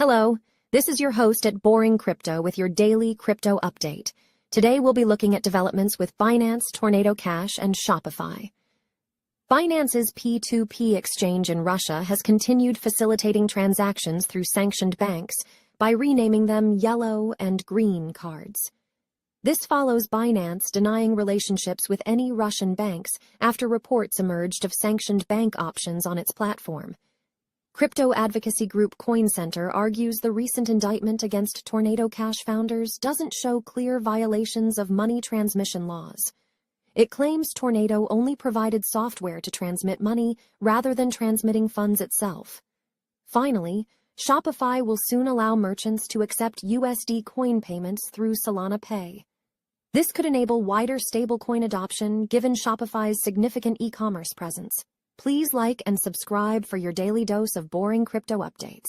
Hello, this is your host at Boring Crypto with your daily crypto update. Today we'll be looking at developments with Binance, Tornado Cash, and Shopify. Binance's P2P exchange in Russia has continued facilitating transactions through sanctioned banks by renaming them yellow and green cards. This follows Binance denying relationships with any Russian banks after reports emerged of sanctioned bank options on its platform. Crypto advocacy group Coin Center argues the recent indictment against Tornado Cash founders doesn't show clear violations of money transmission laws. It claims Tornado only provided software to transmit money rather than transmitting funds itself. Finally, Shopify will soon allow merchants to accept USD Coin payments through Solana Pay. This could enable wider stablecoin adoption given Shopify's significant e-commerce presence. Please like and subscribe for your daily dose of boring crypto updates.